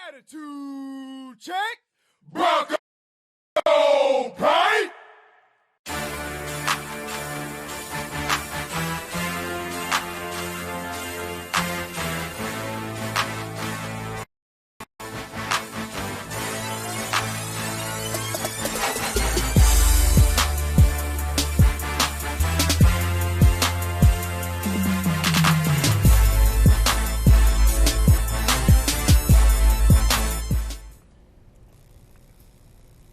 Attitude check. Broncos fight.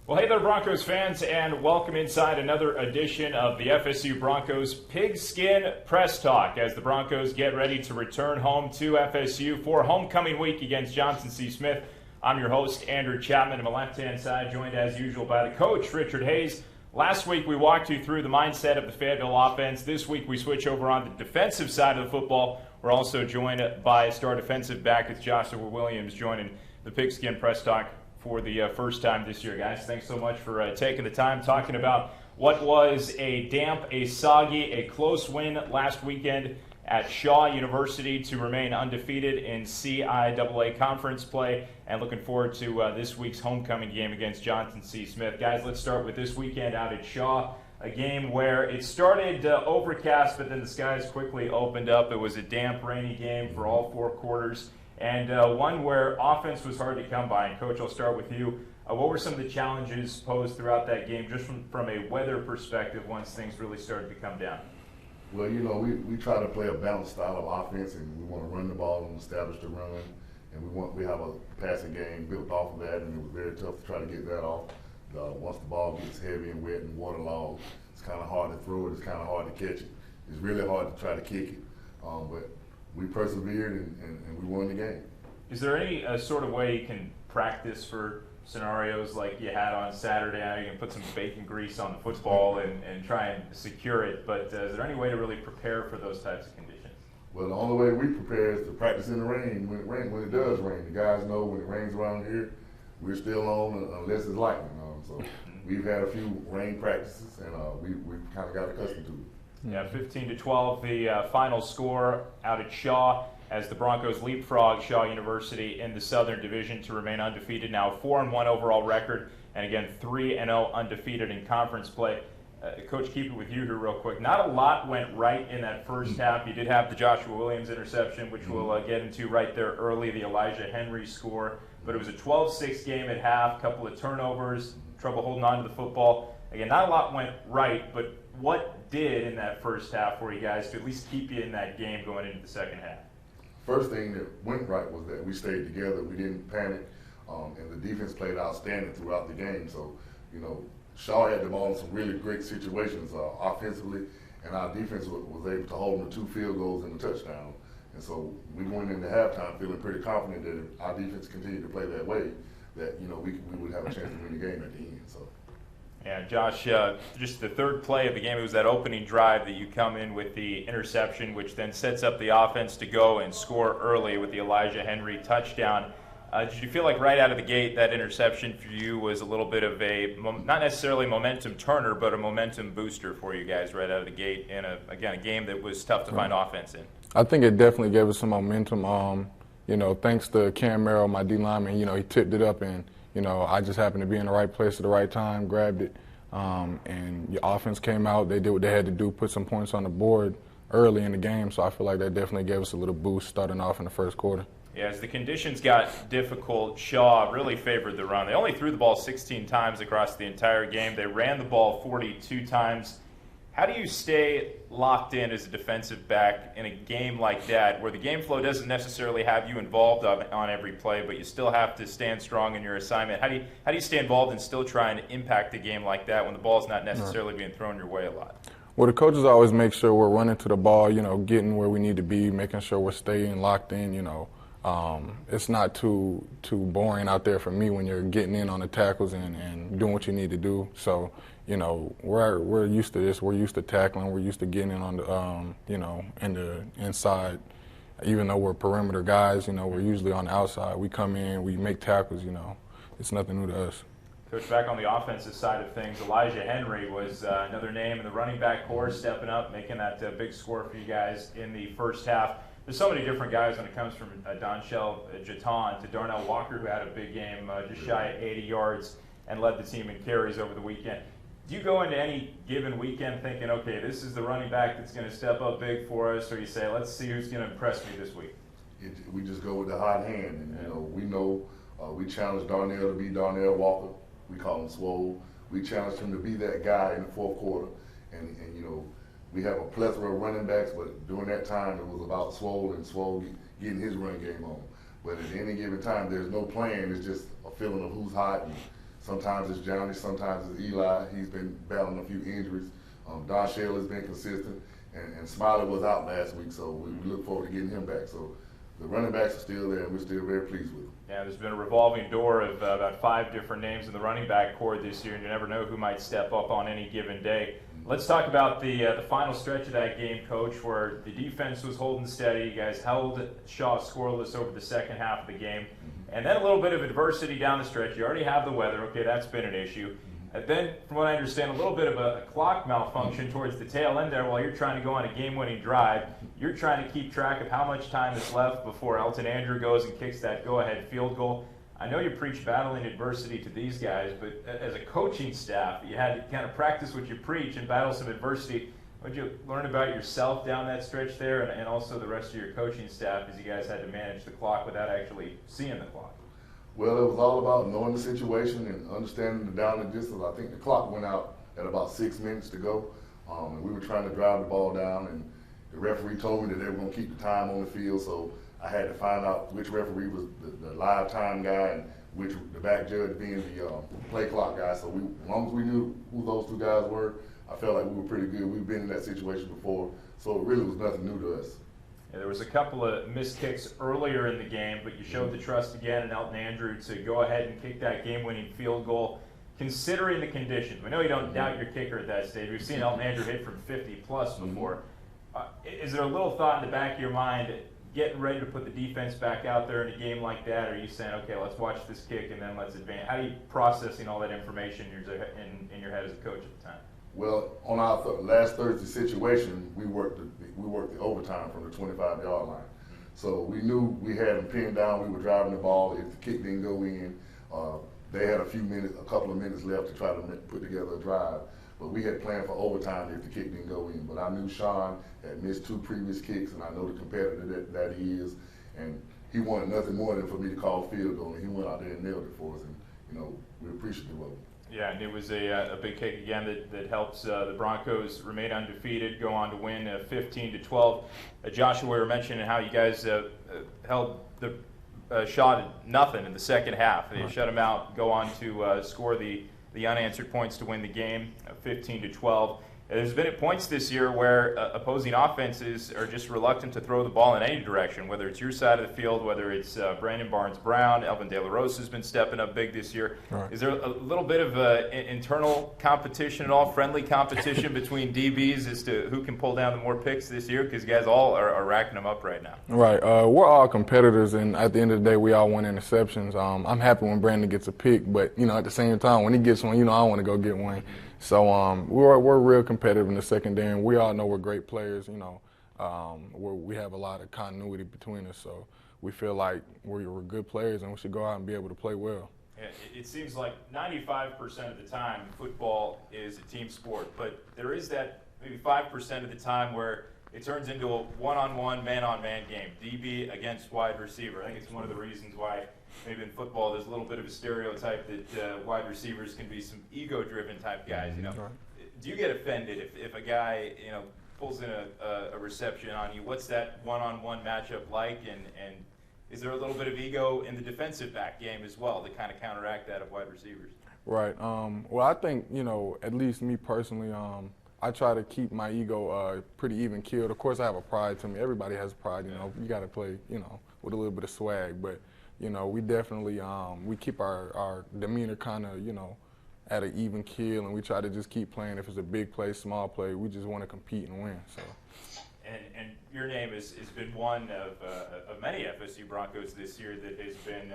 Well, hey there, Broncos fans, and welcome inside another edition of the FSU Broncos Pigskin Press Talk as the Broncos get ready to return home to FSU for homecoming week against Johnson C. Smith. I'm your host, Andrew Chapman, on my left-hand side, joined as usual by the coach, Richard Hayes. Last week, we walked you through the mindset of the Fayetteville offense. This week, we switch over on the defensive side of the football. We're also joined by star defensive back, it's Joshua Williams, joining the Pigskin Press Talk for the first time this year, guys. Thanks so much for taking the time talking about what was a damp, a soggy, a close win last weekend at Shaw University to remain undefeated in CIAA conference play, and looking forward to this week's homecoming game against Johnson C. Smith. Guys, let's start with this weekend out at Shaw, a game where it started overcast, but then the skies quickly opened up. It was a damp, rainy game for all four quarters, and one where offense was hard to come by. And Coach, I'll start with you. What were some of the challenges posed throughout that game, just from a weather perspective, once things really started to come down? Well, you know, we try to play a balanced style of offense, and we want to run the ball and establish the run, and we have a passing game built off of that, and it was very tough to try to get that off. Once the ball gets heavy and wet and waterlogged, it's kind of hard to throw it. It's kind of hard to catch it. It's really hard to try to kick it, but we persevered and we won the game. Is there any sort of way you can practice for scenarios like you had on Saturday? Now you can put some bacon grease on the football and try and secure it, but is there any way to really prepare for those types of conditions? Well, the only way we prepare is to practice in the rain when it does rain. The guys know when it rains around here, we're still on unless it's lightning. So we've had a few rain practices, and we've kind of got accustomed to it. Yeah, 15-12, the final score out at Shaw as the Broncos leapfrog Shaw University in the Southern Division to remain undefeated. Now 4-1 overall record, and again 3-0 undefeated in conference play. Coach, keep it with you here real quick. Not a lot went right in that first half. You did have the Joshua Williams interception, which we'll get into right there early, the Elijah Henry score. But it was a 12-6 game at half, couple of turnovers, trouble holding on to the football. Again, not a lot went right, but what did in that first half for you guys to at least keep you in that game going into the second half? First thing that went right was that we stayed together. We didn't panic, and the defense played outstanding throughout the game. So, you know, Shaw had the ball in some really great situations offensively, and our defense was able to hold them to 2 field goals and a touchdown. And so we went into halftime feeling pretty confident that if our defense continued to play that way, that, you know, we would have a chance to win the game at the end. So. Yeah, Josh, just the third play of the game, it was that opening drive that you come in with the interception, which then sets up the offense to go and score early with the Elijah Henry touchdown. Did you feel like right out of the gate that interception for you was a little bit of a, not necessarily momentum turner, but a momentum booster for you guys right out of the gate in, a game that was tough to find offense in? I think it definitely gave us some momentum. You know, thanks to Cam Merrill, my D lineman, you know, he tipped it up, and you know, I just happened to be in the right place at the right time, grabbed it, and your offense came out. They did what they had to do, put some points on the board early in the game, so I feel like that definitely gave us a little boost starting off in the first quarter. Yeah, as the conditions got difficult, Shaw really favored the run. They only threw the ball 16 times across the entire game. They ran the ball 42 times. How do you stay locked in as a defensive back in a game like that where the game flow doesn't necessarily have you involved on every play, but you still have to stand strong in your assignment? How do you stay involved and still try and impact the game like that when the ball's not necessarily being thrown your way a lot? Well, the coaches always make sure we're running to the ball, you know, getting where we need to be, making sure we're staying locked in, you know. It's not too boring out there for me when you're getting in on the tackles and doing what you need to do. So, you know, we're used to this. We're used to tackling. We're used to getting in on the, you know, in the inside. Even though we're perimeter guys, you know, we're usually on the outside. We come in, we make tackles, you know. It's nothing new to us. Coach, back on the offensive side of things, Elijah Henry was another name in the running back corps, stepping up, making that big score for you guys in the first half. there's so many different guys when it comes from Donchell Jaton to Darnell Walker, who had a big game, just shy of 80 yards, and led the team in carries over the weekend. Do you go into any given weekend thinking, okay, this is the running back that's going to step up big for us, or you say, let's see who's going to impress me this week? We just go with the hot hand, and we challenged Darnell to be Darnell Walker. We call him Swole. We challenged him to be that guy in the fourth quarter, and we have a plethora of running backs, but during that time it was about Swole and Swole getting his run game on. But at any given time, there's no plan. It's just a feeling of who's hot. And sometimes it's Johnny, sometimes it's Eli. He's been battling a few injuries. Donchell has been consistent, and Smiley was out last week, so we look forward to getting him back. So the running backs are still there, and we're still very pleased with them. Yeah, there's been a revolving door of about 5 different names in the running back core this year, and you never know who might step up on any given day. Let's talk about the final stretch of that game, Coach, where the defense was holding steady. You guys held Shaw scoreless over the second half of the game. And then a little bit of adversity down the stretch. You already have the weather. Okay, that's been an issue. And then, from what I understand, a little bit of a clock malfunction towards the tail end there while you're trying to go on a game-winning drive. You're trying to keep track of how much time is left before Elton Andrew goes and kicks that go-ahead field goal. I know you preach battling adversity to these guys, but as a coaching staff, you had to kind of practice what you preach and battle some adversity. What did you learn about yourself down that stretch there, and also the rest of your coaching staff as you guys had to manage the clock without actually seeing the clock? Well, it was all about knowing the situation and understanding the down and distance. I think the clock went out at about 6 minutes to go, and we were trying to drive the ball down, and the referee told me that they were going to keep the time on the field, so I had to find out which referee was the live time guy and which the back judge being the play clock guy. So as long as we knew who those two guys were, I felt like we were pretty good. We've been in that situation before, so it really was nothing new to us. Yeah, there was a couple of missed kicks earlier in the game, but you showed the trust again in Elton Andrew to go ahead and kick that game-winning field goal, considering the conditions. We know you don't doubt your kicker at that stage. We've seen Elton Andrew hit from 50-plus before. Is there a little thought in the back of your mind getting ready to put the defense back out there in a game like that? Or are you saying, okay, let's watch this kick and then let's advance? How are you processing all that information in your head as a coach at the time? Well, on our last Thursday situation, we worked the overtime from the 25-yard line. So we knew we had them pinned down. We were driving the ball. If the kick didn't go in, they had a couple of minutes left to try to put together a drive. But we had planned for overtime if the kick didn't go in. But I knew Sean had missed 2 previous kicks, and I know the competitor that he is. And he wanted nothing more than for me to call field goal, and he went out there and nailed it for us. And, we're appreciative of it. Yeah, and it was a big kick again that helps the Broncos remain undefeated, go on to win 15-12. Joshua, we were mentioning how you guys held the shot at nothing in the second half. They shut them out, go on to score the unanswered points to win the game, 15-12. There's been at points this year where opposing offenses are just reluctant to throw the ball in any direction, whether it's your side of the field, whether it's Brandon Barnes-Brown, Elvin De La Rosa has been stepping up big this year. Right. Is there a little bit of internal competition at all, friendly competition between DBs as to who can pull down the more picks this year? Because guys all are racking them up right now. Right. We're all competitors, and at the end of the day, we all want interceptions. I'm happy when Brandon gets a pick, but, at the same time, when he gets one, I want to go get one. So we're real competitive in the secondary, and we all know we're great players. We have a lot of continuity between us, so we feel like we're good players, and we should go out and be able to play well. It seems like 95% of the time football is a team sport, but there is that maybe 5% of the time where it turns into a one-on-one, man-on-man game, DB against wide receiver. I think it's one of the reasons why maybe in football there's a little bit of a stereotype that wide receivers can be some ego-driven type guys. Right. Do you get offended if a guy pulls in a reception on you? What's that one-on-one matchup like, and is there a little bit of ego in the defensive back game as well to kind of counteract that of wide receivers? Right. Well, I think at least me personally, I try to keep my ego pretty even keeled. Of course, I have a pride to me. Everybody has pride. You got to play with a little bit of swag, but. We definitely we keep our demeanor kind of at an even keel, and we try to just keep playing. If it's a big play, small play, we just want to compete and win. So. And your name has been one of many FSU Broncos this year that has been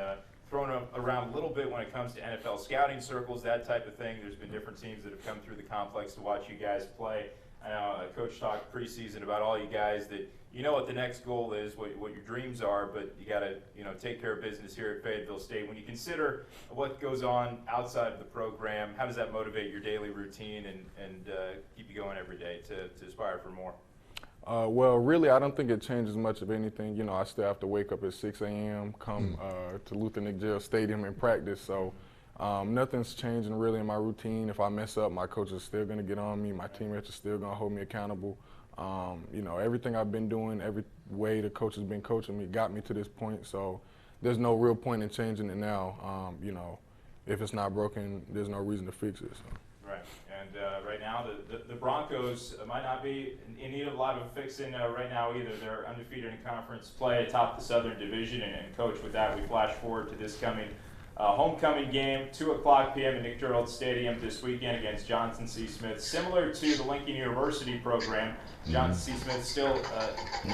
thrown around a little bit when it comes to NFL scouting circles, that type of thing. There's been different teams that have come through the complex to watch you guys play. I know Coach talked preseason about all you guys that you know what the next goal is, what your dreams are, but you got to take care of business here at Fayetteville State. When you consider what goes on outside of the program, how does that motivate your daily routine and keep you going every day to aspire for more? Well, really, I don't think it changes much of anything. I still have to wake up at 6 a.m., come to Luther Nick Jail Stadium and practice. So nothing's changing really in my routine. If I mess up, my coach is still going to get on me. My teammates are still going to hold me accountable. Everything I've been doing, every way the coach has been coaching me got me to this point. So there's no real point in changing it now. If it's not broken, there's no reason to fix it. So. Right, and right now the Broncos might not be in need of a lot of fixing right now either. They're undefeated in conference play atop the Southern Division, and Coach, with that, we flash forward to this coming homecoming game, 2:00 p.m. at Nick Gerald Stadium this weekend against Johnson C. Smith. Similar to the Lincoln University program, Johnson C. Smith still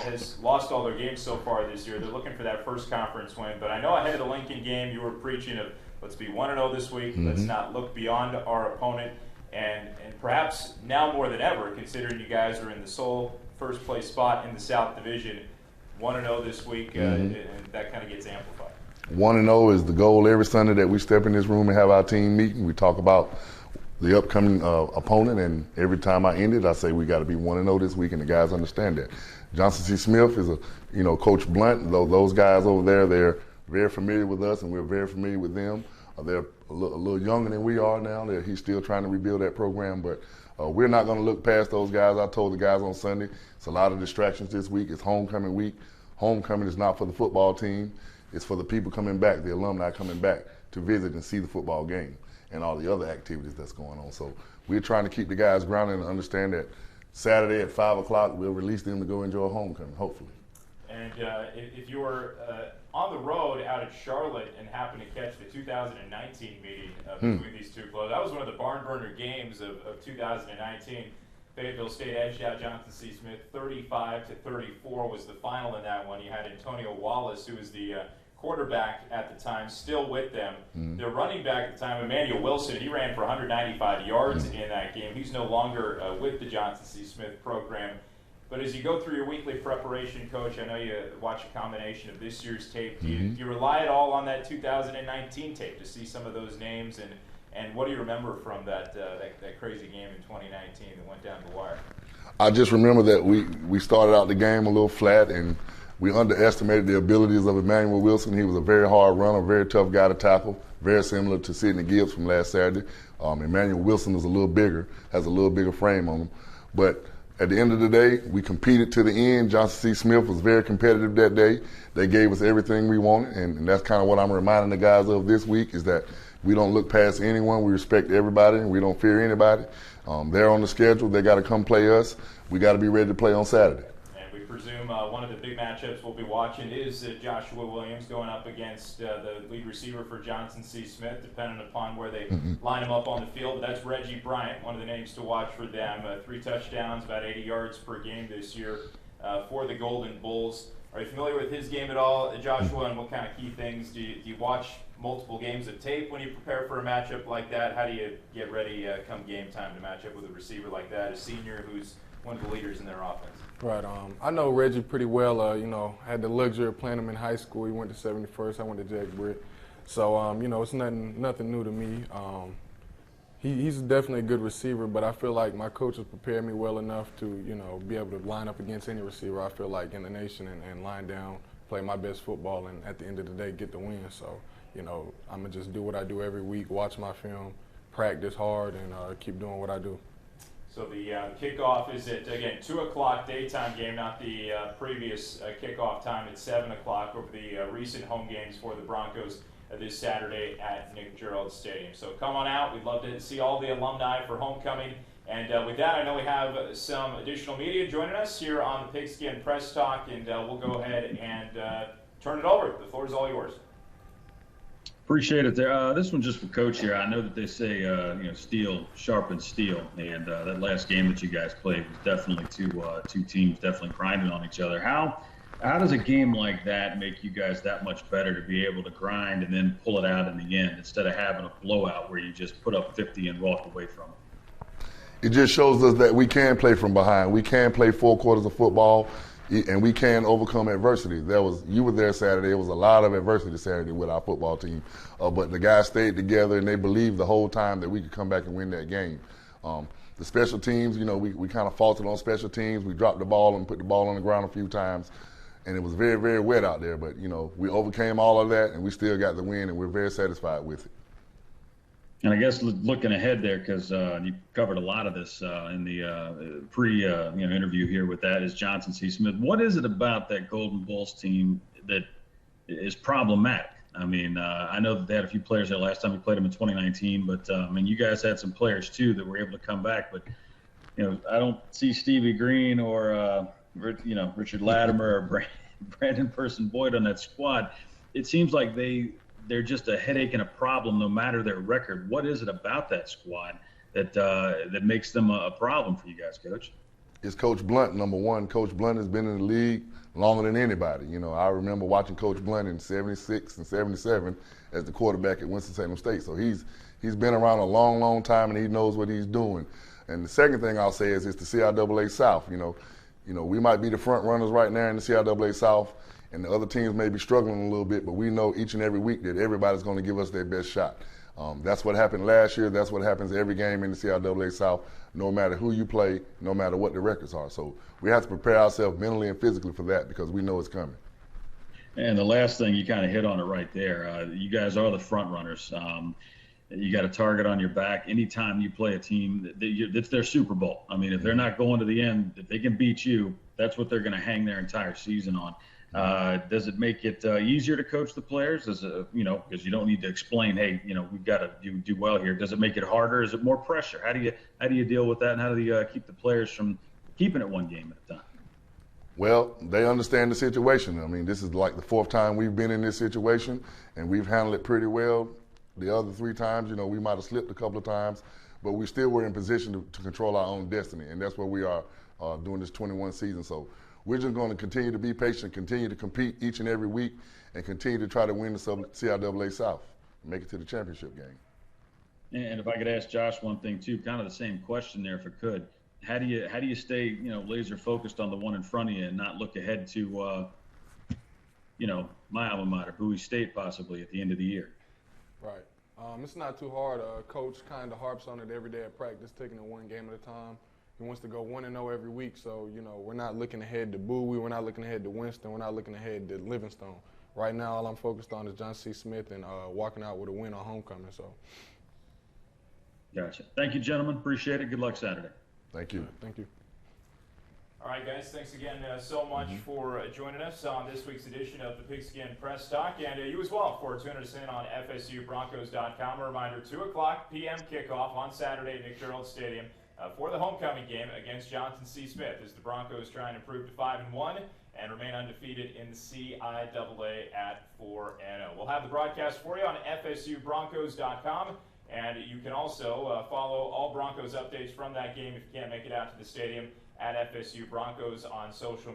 has lost all their games so far this year. They're looking for that first conference win, but I know ahead of the Lincoln game you were preaching of let's be 1-0 this week. Let's not look beyond our opponent. And perhaps now more than ever, considering you guys are in the sole first place spot in the South Division, 1-0 this week, and that kind of gets amplified. 1-0 is the goal every Sunday that we step in this room and have our team meeting. We talk about the upcoming opponent, and every time I end it, I say we got to be 1-0 this week, and the guys understand that. Johnson C. Smith is Coach Blunt. Those guys over there, they're very familiar with us, and we're very familiar with them. They're a little younger than we are now. He's still trying to rebuild that program, but we're not going to look past those guys. I told the guys on Sunday, it's a lot of distractions this week. It's homecoming week. Homecoming is not for the football team. It's for the people coming back, the alumni coming back to visit and see the football game and all the other activities that's going on. So we're trying to keep the guys grounded and understand that Saturday at 5 o'clock, we'll release them to go enjoy homecoming, hopefully. And if you were on the road out at Charlotte and happened to catch the 2019 meeting between these two clubs, that was one of the barn burner games of 2019. Fayetteville State edged out Johnson C. Smith 35-34 was the final in that one. You had Antonio Wallace, who was the quarterback at the time, still with them. Their running back at the time, Emmanuel Wilson, he ran for 195 yards in that game. He's no longer with the Johnson C. Smith program. But as you go through your weekly preparation, Coach, I know you watch a combination of this year's tape. Do you rely at all on that 2019 tape to see some of those names? And what do you remember from that crazy game in 2019 that went down the wire? I just remember that we started out the game a little flat, and we underestimated the abilities of Emmanuel Wilson. He was a very hard runner, very tough guy to tackle, very similar to Sidney Gibbs from last Saturday. Emmanuel Wilson is a little bigger, has a little bigger frame on him. But at the end of the day, we competed to the end. Johnson C. Smith was very competitive that day. They gave us everything we wanted, and that's kind of what I'm reminding the guys of this week is that we don't look past anyone. We respect everybody, and we don't fear anybody. They're on the schedule. They got to come play us. We got to be ready to play on Saturday. And we presume one of the big matchups we'll be watching is Joshua Williams going up against the lead receiver for Johnson C. Smith, depending upon where they line him up on the field. But that's Reggie Bryant, one of the names to watch for them. 3 touchdowns, about 80 yards per game this year for the Golden Bulls. Are you familiar with his game at all, Joshua, and what kind of key things? Do you watch multiple games of tape when you prepare for a matchup like that? How do you get ready come game time to match up with a receiver like that, a senior who's one of the leaders in their offense? Right. I know Reggie pretty well. Had the luxury of playing him in high school. He went to 71st. I went to Jack Britt. So, it's nothing new to me. He's definitely a good receiver, but I feel like my coach has prepared me well enough to, be able to line up against any receiver, I feel like, in the nation and line down, play my best football, and at the end of the day, get the win. So, I'm going to just do what I do every week, watch my film, practice hard, and keep doing what I do. So the kickoff is at, again, 2 o'clock daytime game, not the previous kickoff time at 7 o'clock over the recent home games for the Broncos this Saturday at Nick Gerald Stadium. So come on out. We'd love to see all the alumni for homecoming. And with that, I know we have some additional media joining us here on the Pigskin Press Talk, and we'll go ahead and turn it over. The floor is all yours. Appreciate it there. This one's just for Coach here. I know that they say, steel sharpens steel, and that last game that you guys played was definitely two teams definitely grinding on each other. How does a game like that make you guys that much better to be able to grind and then pull it out in the end instead of having a blowout where you just put up 50 and walk away from it? It just shows us that we can play from behind. We can play 4 quarters of football, and we can overcome adversity. You were there Saturday. There was a lot of adversity Saturday with our football team, but the guys stayed together and they believed the whole time that we could come back and win that game. The special teams, we kind of faltered on special teams. We dropped the ball and put the ball on the ground a few times, and it was very, very wet out there. But we overcame all of that, and we still got the win, and we're very satisfied with it. And I guess looking ahead there, because you covered a lot of this in the interview here with that, is Johnson C. Smith. What is it about that Golden Bulls team that is problematic? I mean, I know that they had a few players there last time we played them in 2019, but you guys had some players too that were able to come back. But I don't see Stevie Green or Richard Latimer or Brandon Person-Boyd on that squad. It seems like they're just a headache and a problem no matter their record. What is it about that squad that makes them a problem for you guys, Coach? It's Coach Blunt, number one. Coach Blunt has been in the league longer than anybody. I remember watching Coach Blunt in 76 and 77 as the quarterback at Winston-Salem State. So he's been around a long, long time, and he knows what he's doing. And the second thing I'll say is it's the CIAA South. We might be the front runners right now in the CIAA South, and the other teams may be struggling a little bit, but we know each and every week that everybody's going to give us their best shot. That's what happened last year. That's what happens every game in the CIAA South, no matter who you play, no matter what the records are. So we have to prepare ourselves mentally and physically for that because we know it's coming. And the last thing, you kind of hit on it right there. You guys are the front runners. You got a target on your back. Anytime you play a team, it's their Super Bowl. I mean, if they're not going to the end, if they can beat you, that's what they're going to hang their entire season on. Does it make it easier to coach the players? Because you don't need to explain, hey, we've got to do well here. Does it make it harder? Is it more pressure? How do you deal with that, and how do you keep the players from keeping it one game at a time? Well, they understand the situation. I mean, this is like the 4th time we've been in this situation, and we've handled it pretty well. The other 3 times, we might have slipped a couple of times, but we still were in position to control our own destiny, and that's where we are doing this 21 season. So we're just going to continue to be patient, continue to compete each and every week, and continue to try to win the CIAA South and make it to the championship game. And if I could ask Josh one thing too, kind of the same question there, if I could. How do you stay laser focused on the one in front of you and not look ahead to my alma mater, Bowie State, possibly at the end of the year? Right. It's not too hard. Coach kind of harps on it every day at practice, taking it one game at a time. He wants to go 1-0 every week, so we're not looking ahead to Bowie, we're not looking ahead to Winston, we're not looking ahead to Livingstone. Right now, all I'm focused on is John C. Smith and walking out with a win on homecoming. So. Gotcha. Thank you, gentlemen. Appreciate it. Good luck Saturday. Thank you. Thank you. All right, guys, thanks again so much for joining us on this week's edition of the Pigskin Press Talk, and you as well for tuning us in on FSUBroncos.com. A reminder, 2:00 p.m. kickoff on Saturday at McDermott Stadium for the homecoming game against Johnson C. Smith as the Broncos try and improve to 5-1 and remain undefeated in the CIAA at 4-0. We'll have the broadcast for you on FSUBroncos.com. And you can also follow all Broncos updates from that game if you can't make it out to the stadium at FSU Broncos on social media.